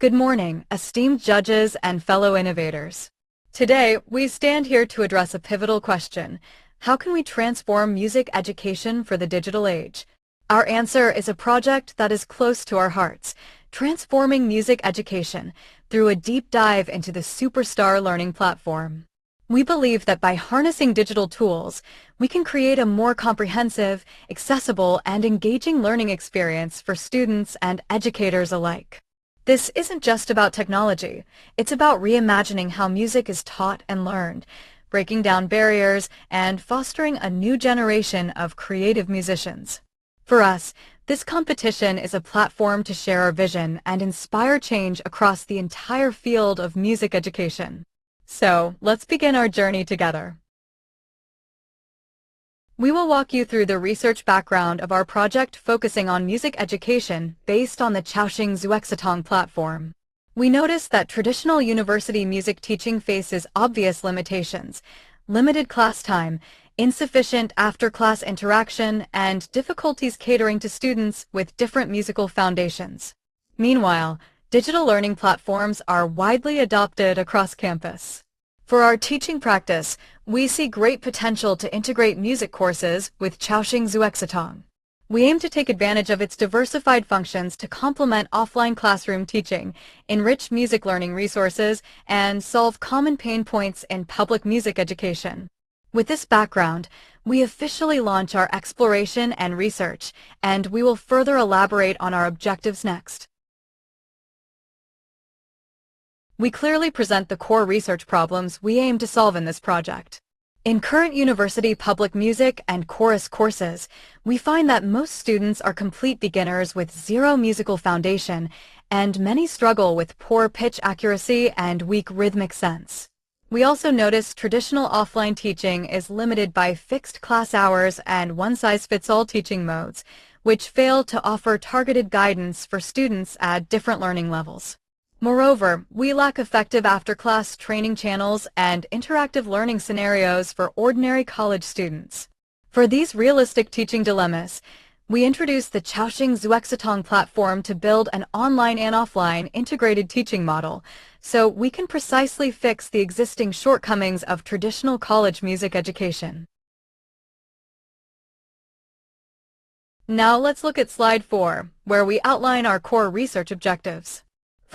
Good morning, esteemed judges and fellow innovators. Today, we stand here to address a pivotal question. How can we transform music education for the digital age? Our answer is a project that is close to our hearts, transforming music education through a deep dive into the Superstar learning platform. We believe that by harnessing digital tools, we can create a more comprehensive, accessible, and engaging learning experience for students and educators alike. This isn't just about technology, it's about reimagining how music is taught and learned, breaking down barriers, and fostering a new generation of creative musicians. For us, this competition is a platform to share our vision and inspire change across the entire field of music education. So, let's begin our journey together. We will walk you through the research background of our project focusing on music education based on the Chaoxing Xuexitong platform. We noticed that traditional university music teaching faces obvious limitations: limited class time, insufficient after-class interaction, and difficulties catering to students with different musical foundations. Meanwhile, digital learning platforms are widely adopted across campus. For our teaching practice, we see great potential to integrate music courses with Chaoxing Xuexitong. We aim to take advantage of its diversified functions to complement offline classroom teaching, enrich music learning resources, and solve common pain points in public music education. With this background, we officially launch our exploration and research, and we will further elaborate on our objectives next. We clearly present the core research problems we aim to solve in this project. In current university public music and chorus courses, we find that most students are complete beginners with zero musical foundation, and many struggle with poor pitch accuracy and weak rhythmic sense. We also notice traditional offline teaching is limited by fixed class hours and one-size-fits-all teaching modes, which fail to offer targeted guidance for students at different learning levels. Moreover, we lack effective after-class training channels and interactive learning scenarios for ordinary college students. For these realistic teaching dilemmas, we introduced the Chaoxing Xuexitong platform to build an online and offline integrated teaching model, so we can precisely fix the existing shortcomings of traditional college music education. Now let's look at slide 4, where we outline our core research objectives.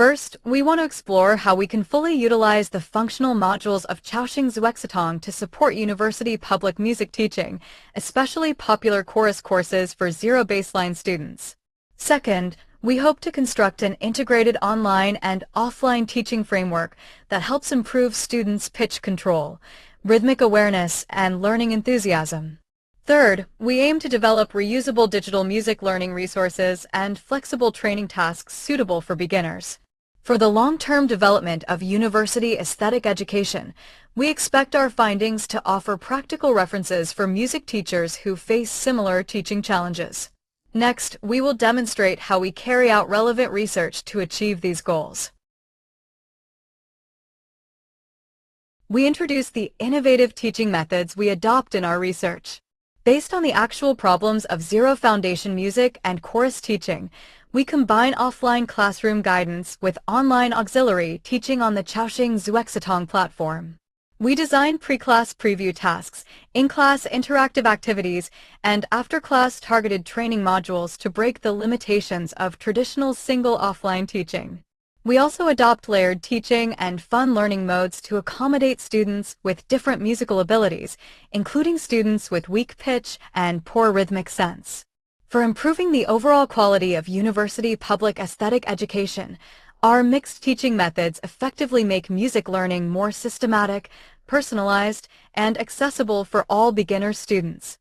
First, we want to explore how we can fully utilize the functional modules of Chaoxing Xuexitong to support university public music teaching, especially popular chorus courses for zero baseline students. Second, we hope to construct an integrated online and offline teaching framework that helps improve students' pitch control, rhythmic awareness, and learning enthusiasm. Third, we aim to develop reusable digital music learning resources and flexible training tasks suitable for beginners. For the long-term development of university aesthetic education, we expect our findings to offer practical references for music teachers who face similar teaching challenges. Next, we will demonstrate how we carry out relevant research to achieve these goals. We introduce the innovative teaching methods we adopt in our research. Based on the actual problems of zero foundation music and chorus teaching, we combine offline classroom guidance with online auxiliary teaching on the Chaoxing Xuexitong platform. We design pre-class preview tasks, in-class interactive activities, and after-class targeted training modules to break the limitations of traditional single offline teaching. We also adopt layered teaching and fun learning modes to accommodate students with different musical abilities, including students with weak pitch and poor rhythmic sense. For improving the overall quality of university public aesthetic education, our mixed teaching methods effectively make music learning more systematic, personalized, and accessible for all beginner students.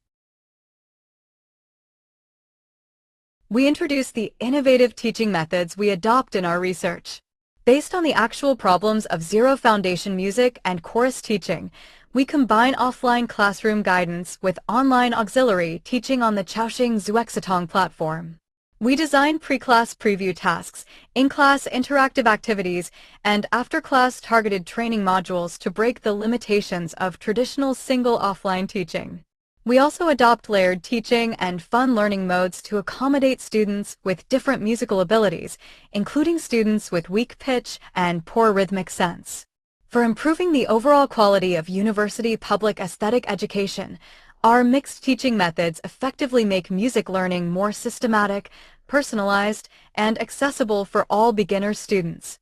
We introduce the innovative teaching methods we adopt in our research. Based on the actual problems of zero foundation music and chorus teaching, we combine offline classroom guidance with online auxiliary teaching on the Chaoxing Xuexitong platform. We design pre-class preview tasks, in-class interactive activities, and after-class targeted training modules to break the limitations of traditional single offline teaching. We also adopt layered teaching and fun learning modes to accommodate students with different musical abilities, including students with weak pitch and poor rhythmic sense. For improving the overall quality of university public aesthetic education, our mixed teaching methods effectively make music learning more systematic, personalized, and accessible for all beginner students.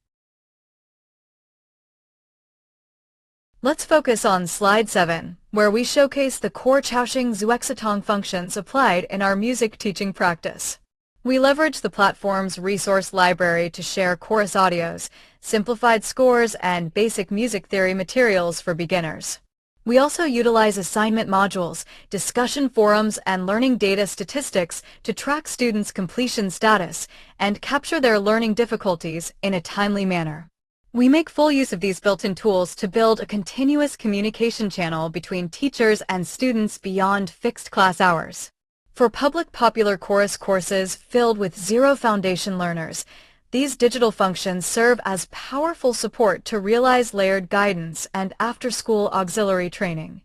Let's focus on Slide 7, where we showcase the core Chaoxing Xuexitong functions applied in our music teaching practice. We leverage the platform's resource library to share chorus audios, simplified scores, and basic music theory materials for beginners. We also utilize assignment modules, discussion forums, and learning data statistics to track students' completion status and capture their learning difficulties in a timely manner. We make full use of these built-in tools to build a continuous communication channel between teachers and students beyond fixed class hours. For public popular chorus courses filled with zero foundation learners, these digital functions serve as powerful support to realize layered guidance and after-school auxiliary training,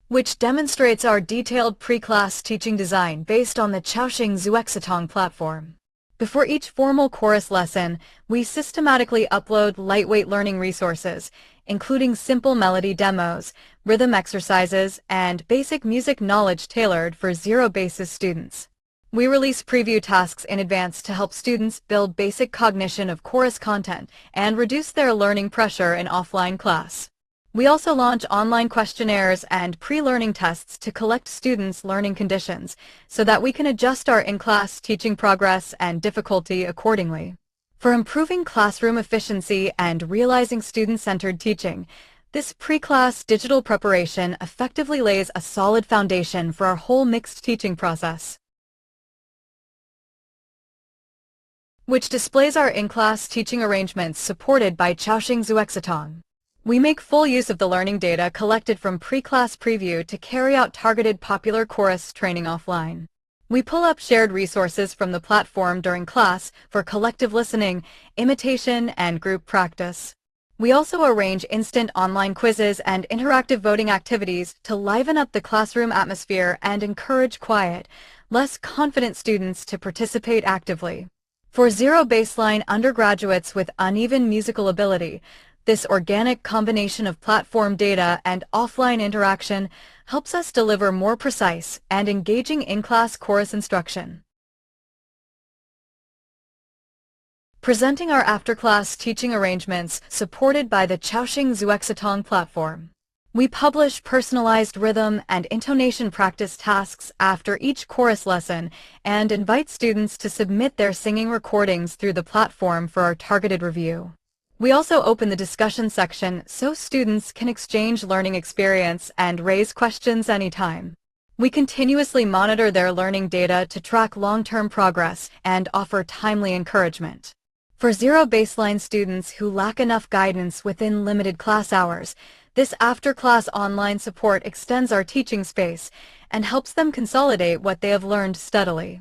which demonstrates our detailed pre-class teaching design based on the Chaoxing Xuexitong platform. Before each formal chorus lesson, we systematically upload lightweight learning resources, including simple melody demos, rhythm exercises, and basic music knowledge tailored for zero basis students. We release preview tasks in advance to help students build basic cognition of chorus content and reduce their learning pressure in offline class. We also launch online questionnaires and pre-learning tests to collect students' learning conditions so that we can adjust our in-class teaching progress and difficulty accordingly. For improving classroom efficiency and realizing student-centered teaching, this pre-class digital preparation effectively lays a solid foundation for our whole mixed teaching process, which displays our in-class teaching arrangements supported by Chaoxing Xuexitong. We make full use of the learning data collected from pre-class preview to carry out targeted popular chorus training offline. We pull up shared resources from the platform during class for collective listening, imitation, and group practice. We also arrange instant online quizzes and interactive voting activities to liven up the classroom atmosphere and encourage quiet, less confident students to participate actively. For zero baseline undergraduates with uneven musical ability, this organic combination of platform data and offline interaction helps us deliver more precise and engaging in-class chorus instruction. Presenting our after-class teaching arrangements supported by the Chaoxing Xuexitong platform. We publish personalized rhythm and intonation practice tasks after each chorus lesson and invite students to submit their singing recordings through the platform for our targeted review. We also open the discussion section so students can exchange learning experience and raise questions anytime. We continuously monitor their learning data to track long-term progress and offer timely encouragement. For zero baseline students who lack enough guidance within limited class hours, this after-class online support extends our teaching space and helps them consolidate what they have learned steadily.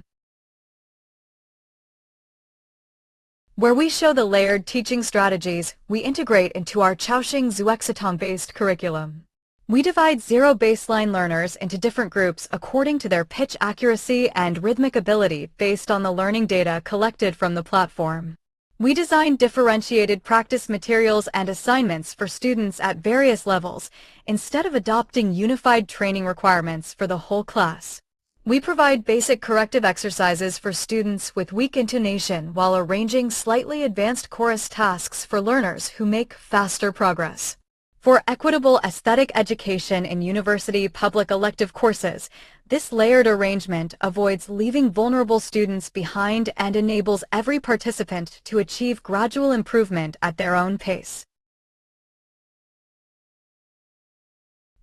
Where we show the layered teaching strategies we integrate into our Chaoxing Xuexitong-based curriculum. We divide zero baseline learners into different groups according to their pitch accuracy and rhythmic ability based on the learning data collected from the platform. We design differentiated practice materials and assignments for students at various levels instead of adopting unified training requirements for the whole class. We provide basic corrective exercises for students with weak intonation while arranging slightly advanced chorus tasks for learners who make faster progress. For equitable aesthetic education in university public elective courses, this layered arrangement avoids leaving vulnerable students behind and enables every participant to achieve gradual improvement at their own pace,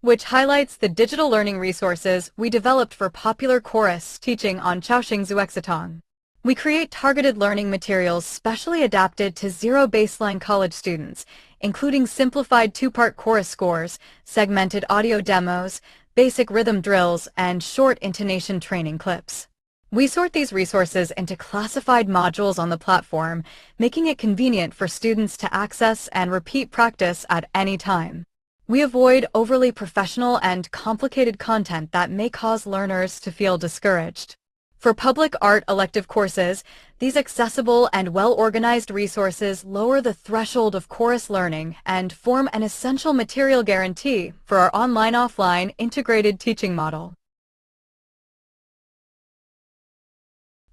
which highlights the digital learning resources we developed for popular chorus teaching on Chaoxing Xuexitong. We create targeted learning materials specially adapted to zero baseline college students, including simplified two-part chorus scores, segmented audio demos, basic rhythm drills, and short intonation training clips. We sort these resources into classified modules on the platform, making it convenient for students to access and repeat practice at any time. We avoid overly professional and complicated content that may cause learners to feel discouraged. For public art elective courses, these accessible and well-organized resources lower the threshold of chorus learning and form an essential material guarantee for our online-offline integrated teaching model,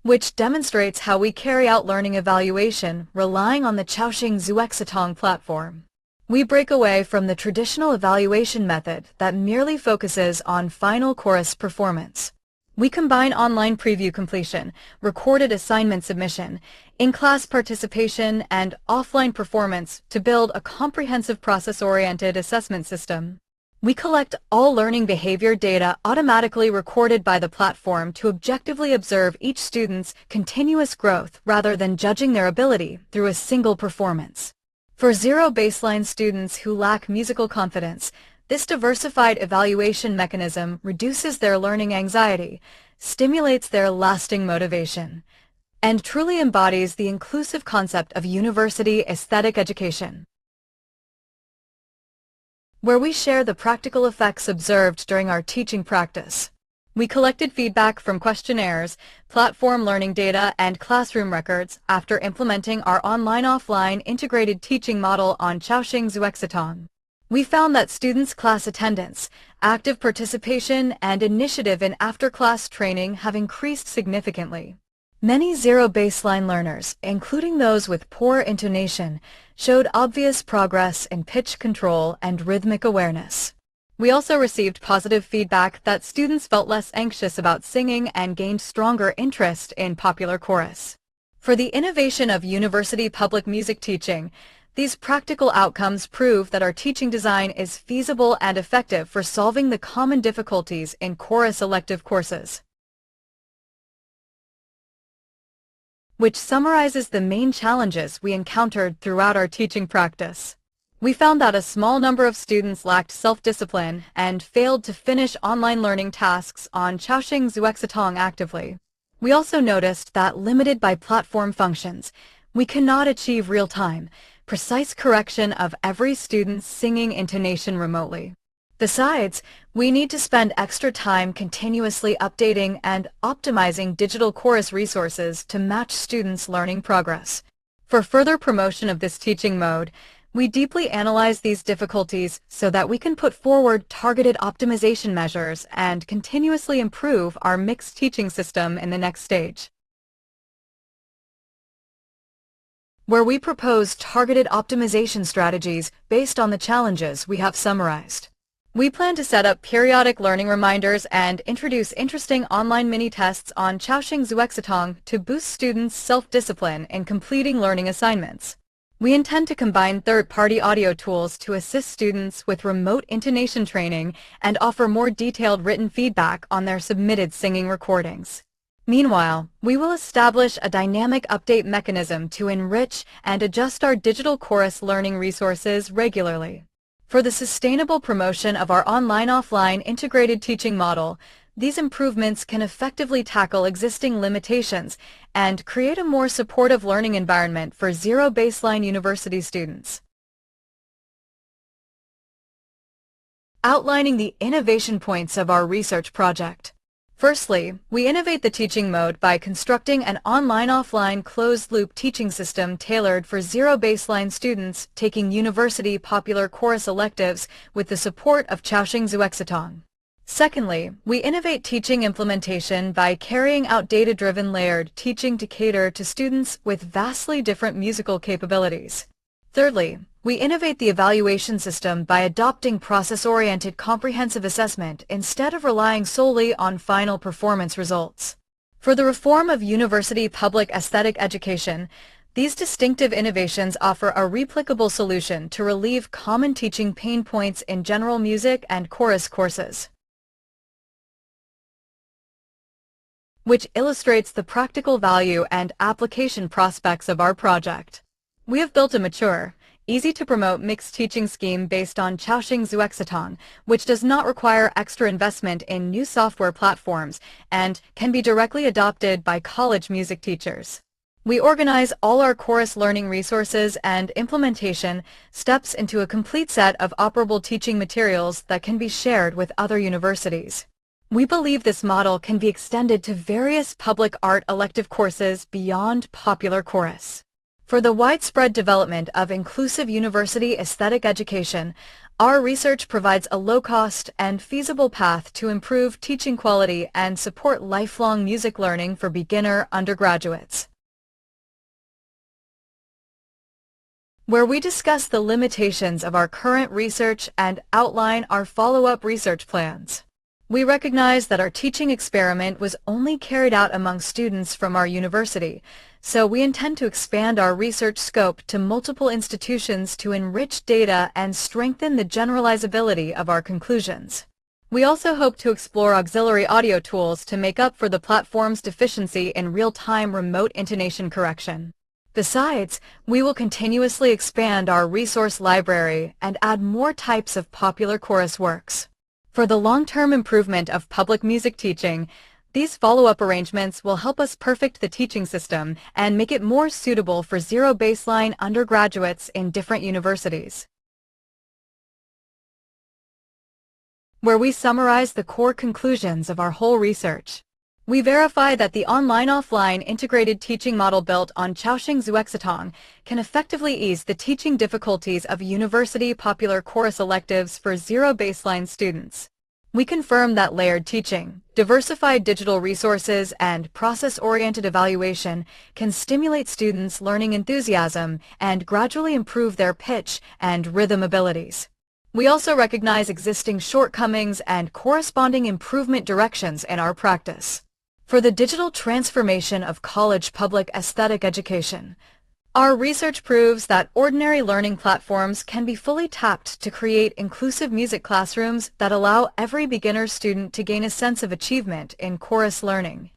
which demonstrates how we carry out learning evaluation relying on the Chaoxing Xuexitong platform. We break away from the traditional evaluation method that merely focuses on final chorus performance. We combine online preview completion, recorded assignment submission, in-class participation, and offline performance to build a comprehensive process-oriented assessment system. We collect all learning behavior data automatically recorded by the platform to objectively observe each student's continuous growth rather than judging their ability through a single performance. For zero baseline students who lack musical confidence, this diversified evaluation mechanism reduces their learning anxiety, stimulates their lasting motivation, and truly embodies the inclusive concept of university aesthetic education, where we share the practical effects observed during our teaching practice. We collected feedback from questionnaires, platform learning data, and classroom records after implementing our online-offline integrated teaching model on Chaoxing Xuexitong. We found that students' class attendance, active participation, and initiative in after-class training have increased significantly. Many zero baseline learners, including those with poor intonation, showed obvious progress in pitch control and rhythmic awareness. We also received positive feedback that students felt less anxious about singing and gained stronger interest in popular chorus. For the innovation of university public music teaching, these practical outcomes prove that our teaching design is feasible and effective for solving the common difficulties in chorus elective courses, which summarizes the main challenges we encountered throughout our teaching practice. We found that a small number of students lacked self-discipline and failed to finish online learning tasks on Chaoxing Xuexitong actively. We also noticed that, limited by platform functions, we cannot achieve real-time, precise correction of every student's singing intonation remotely. Besides, we need to spend extra time continuously updating and optimizing digital chorus resources to match students' learning progress. For further promotion of this teaching mode, we deeply analyze these difficulties so that we can put forward targeted optimization measures and continuously improve our mixed teaching system in the next stage, where we propose targeted optimization strategies based on the challenges we have summarized. We plan to set up periodic learning reminders and introduce interesting online mini-tests on Chaoxing Xuexitong to boost students' self-discipline in completing learning assignments. We intend to combine third-party audio tools to assist students with remote intonation training and offer more detailed written feedback on their submitted singing recordings. Meanwhile, we will establish a dynamic update mechanism to enrich and adjust our digital chorus learning resources regularly. For the sustainable promotion of our online-offline integrated teaching model, these improvements can effectively tackle existing limitations and create a more supportive learning environment for zero baseline university students. Outlining the innovation points of our research project. Firstly, we innovate the teaching mode by constructing an online-offline closed-loop teaching system tailored for zero baseline students taking university popular chorus electives with the support of Chaoxing Xuexitong. Secondly, we innovate teaching implementation by carrying out data-driven layered teaching to cater to students with vastly different musical capabilities. Thirdly, we innovate the evaluation system by adopting process-oriented comprehensive assessment instead of relying solely on final performance results. For the reform of university public aesthetic education, these distinctive innovations offer a replicable solution to relieve common teaching pain points in general music and chorus courses, which illustrates the practical value and application prospects of our project. We have built a mature, easy-to-promote mixed teaching scheme based on Chaoxing Xuexitong, which does not require extra investment in new software platforms and can be directly adopted by college music teachers. We organize all our chorus learning resources and implementation steps into a complete set of operable teaching materials that can be shared with other universities. We believe this model can be extended to various public art elective courses beyond popular chorus. For the widespread development of inclusive university aesthetic education, our research provides a low-cost and feasible path to improve teaching quality and support lifelong music learning for beginner undergraduates, where we discuss the limitations of our current research and outline our follow-up research plans. We recognize that our teaching experiment was only carried out among students from our university, so we intend to expand our research scope to multiple institutions to enrich data and strengthen the generalizability of our conclusions. We also hope to explore auxiliary audio tools to make up for the platform's deficiency in real-time remote intonation correction. Besides, we will continuously expand our resource library and add more types of popular chorus works. For the long-term improvement of public music teaching, these follow-up arrangements will help us perfect the teaching system and make it more suitable for zero-baseline undergraduates in different universities, where we summarize the core conclusions of our whole research. We verify that the online-offline integrated teaching model built on Chaoxing Xuexitong can effectively ease the teaching difficulties of university popular chorus electives for zero-baseline students. We confirm that layered teaching, diversified digital resources, and process-oriented evaluation can stimulate students' learning enthusiasm and gradually improve their pitch and rhythm abilities. We also recognize existing shortcomings and corresponding improvement directions in our practice. For the digital transformation of college public aesthetic education, our research proves that ordinary learning platforms can be fully tapped to create inclusive music classrooms that allow every beginner student to gain a sense of achievement in chorus learning,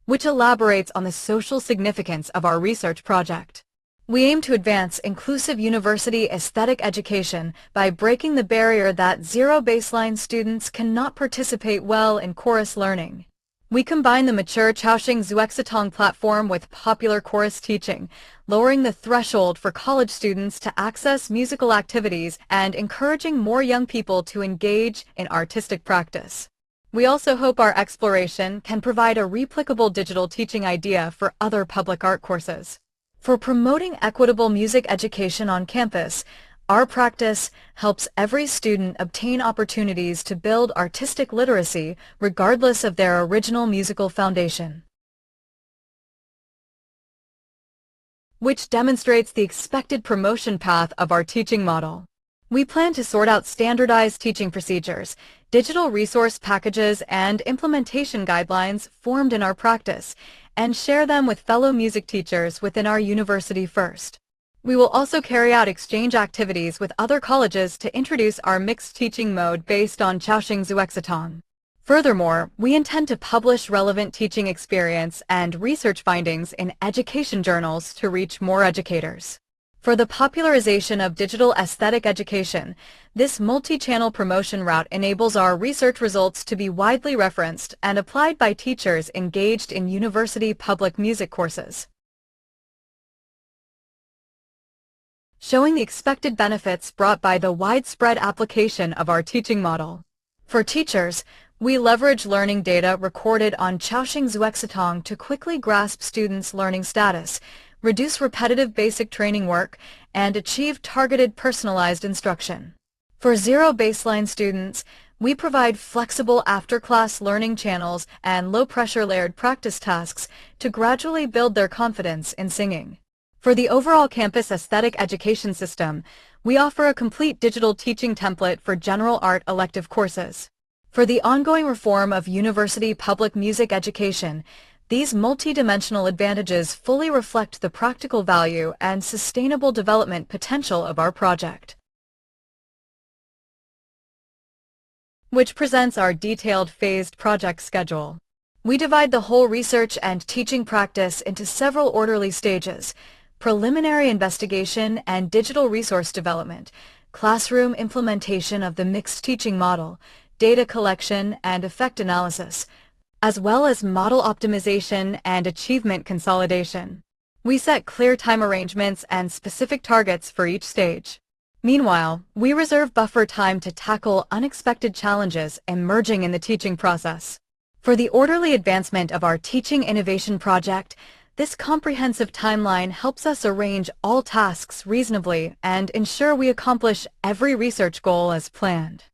which elaborates on the social significance of our research project. We aim to advance inclusive university aesthetic education by breaking the barrier that zero-baseline students cannot participate well in chorus learning. We combine the mature Chaoxing Xuexitong platform with popular chorus teaching, lowering the threshold for college students to access musical activities and encouraging more young people to engage in artistic practice. We also hope our exploration can provide a replicable digital teaching idea for other public art courses. For promoting equitable music education on campus, our practice helps every student obtain opportunities to build artistic literacy regardless of their original musical foundation, which demonstrates the expected promotion path of our teaching model. We plan to sort out standardized teaching procedures, digital resource packages, and implementation guidelines formed in our practice, and share them with fellow music teachers within our university first. We will also carry out exchange activities with other colleges to introduce our mixed teaching mode based on Chaoxing Xuexitong. Furthermore, we intend to publish relevant teaching experience and research findings in education journals to reach more educators. For the popularization of digital aesthetic education, this multi-channel promotion route enables our research results to be widely referenced and applied by teachers engaged in university public music courses, showing the expected benefits brought by the widespread application of our teaching model. For teachers, we leverage learning data recorded on Chaoxing Xuexitong to quickly grasp students' learning status, reduce repetitive basic training work, and achieve targeted personalized instruction. For zero-baseline students, we provide flexible after-class learning channels and low-pressure layered practice tasks to gradually build their confidence in singing. For the overall campus aesthetic education system, we offer a complete digital teaching template for general art elective courses. For the ongoing reform of university public music education, these multi-dimensional advantages fully reflect the practical value and sustainable development potential of our project, which presents our detailed phased project schedule. We divide the whole research and teaching practice into several orderly stages: preliminary investigation and digital resource development, classroom implementation of the mixed teaching model, data collection and effect analysis, as well as model optimization and achievement consolidation. We set clear time arrangements and specific targets for each stage. Meanwhile, we reserve buffer time to tackle unexpected challenges emerging in the teaching process. For the orderly advancement of our teaching innovation project, this comprehensive timeline helps us arrange all tasks reasonably and ensure we accomplish every research goal as planned.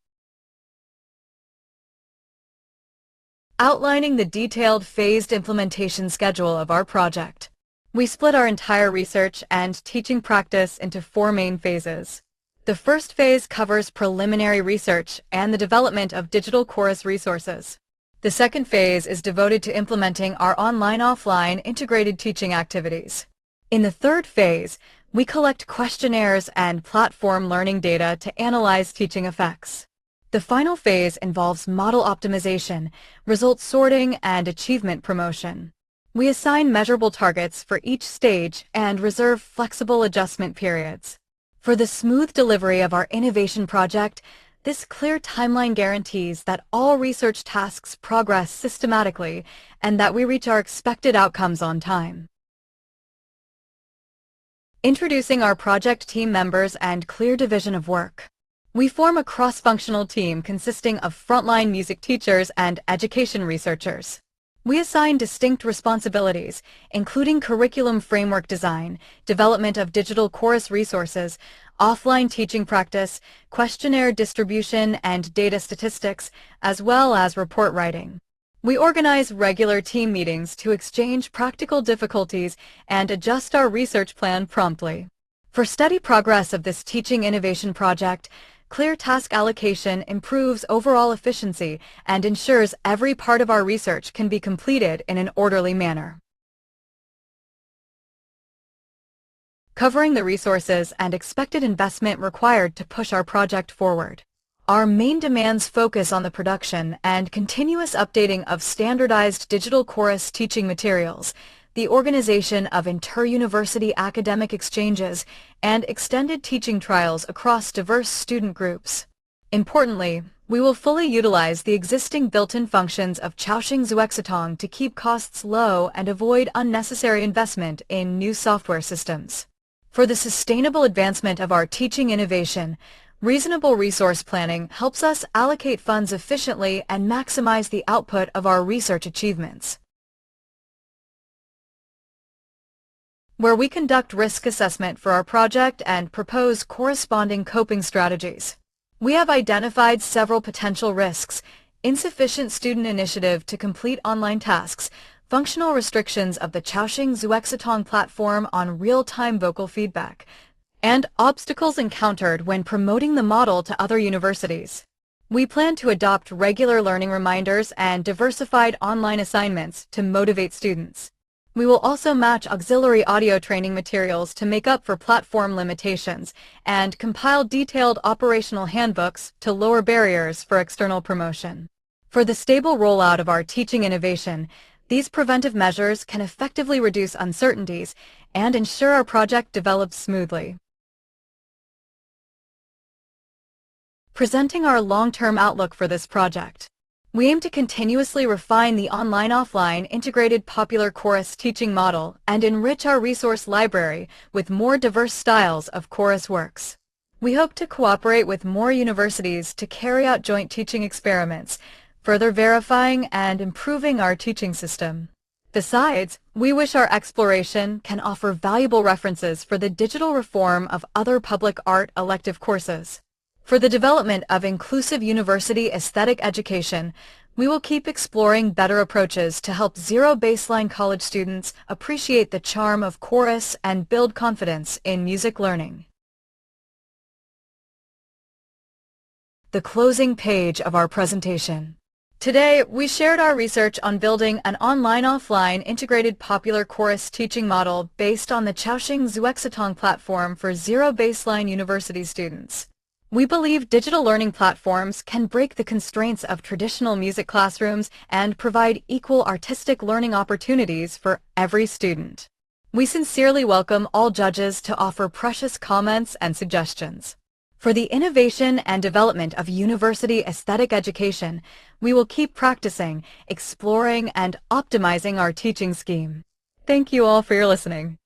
Outlining the detailed phased implementation schedule of our project. We split our entire research and teaching practice into 4 main phases. The first phase covers preliminary research and the development of digital chorus resources. The second phase is devoted to implementing our online-offline integrated teaching activities. In the third phase, we collect questionnaires and platform learning data to analyze teaching effects. The final phase involves model optimization, result sorting, and achievement promotion. We assign measurable targets for each stage and reserve flexible adjustment periods. For the smooth delivery of our innovation project, this clear timeline guarantees that all research tasks progress systematically and that we reach our expected outcomes on time. Introducing our project team members and clear division of work. We form a cross-functional team consisting of frontline music teachers and education researchers. We assign distinct responsibilities, including curriculum framework design, development of digital chorus resources, offline teaching practice, questionnaire distribution, and data statistics, as well as report writing. We organize regular team meetings to exchange practical difficulties and adjust our research plan promptly. For steady progress of this teaching innovation project, clear task allocation improves overall efficiency and ensures every part of our research can be completed in an orderly manner. Covering the resources and expected investment required to push our project forward. Our main demands focus on the production and continuous updating of standardized digital chorus teaching materials, the organization of inter-university academic exchanges, and extended teaching trials across diverse student groups. Importantly, we will fully utilize the existing built-in functions of Chaoxing Xuexitong to keep costs low and avoid unnecessary investment in new software systems. For the sustainable advancement of our teaching innovation, reasonable resource planning helps us allocate funds efficiently and maximize the output of our research achievements. Where we conduct risk assessment for our project and propose corresponding coping strategies. We have identified several potential risks: insufficient student initiative to complete online tasks, functional restrictions of the Chaoxing Xuexitong platform on real-time vocal feedback, and obstacles encountered when promoting the model to other universities. We plan to adopt regular learning reminders and diversified online assignments to motivate students. We will also match auxiliary audio training materials to make up for platform limitations and compile detailed operational handbooks to lower barriers for external promotion. For the stable rollout of our teaching innovation, these preventive measures can effectively reduce uncertainties and ensure our project develops smoothly. Presenting our long-term outlook for this project. We aim to continuously refine the online-offline integrated popular chorus teaching model and enrich our resource library with more diverse styles of chorus works. We hope to cooperate with more universities to carry out joint teaching experiments, further verifying and improving our teaching system. Besides, we wish our exploration can offer valuable references for the digital reform of other public art elective courses. For the development of inclusive university aesthetic education, we will keep exploring better approaches to help zero-baseline college students appreciate the charm of chorus and build confidence in music learning. The closing page of our presentation. Today, we shared our research on building an online-offline integrated popular chorus teaching model based on the Chaoxing Xuexitong platform for zero-baseline university students. We believe digital learning platforms can break the constraints of traditional music classrooms and provide equal artistic learning opportunities for every student. We sincerely welcome all judges to offer precious comments and suggestions. For the innovation and development of university aesthetic education, we will keep practicing, exploring, and optimizing our teaching scheme. Thank you all for your listening.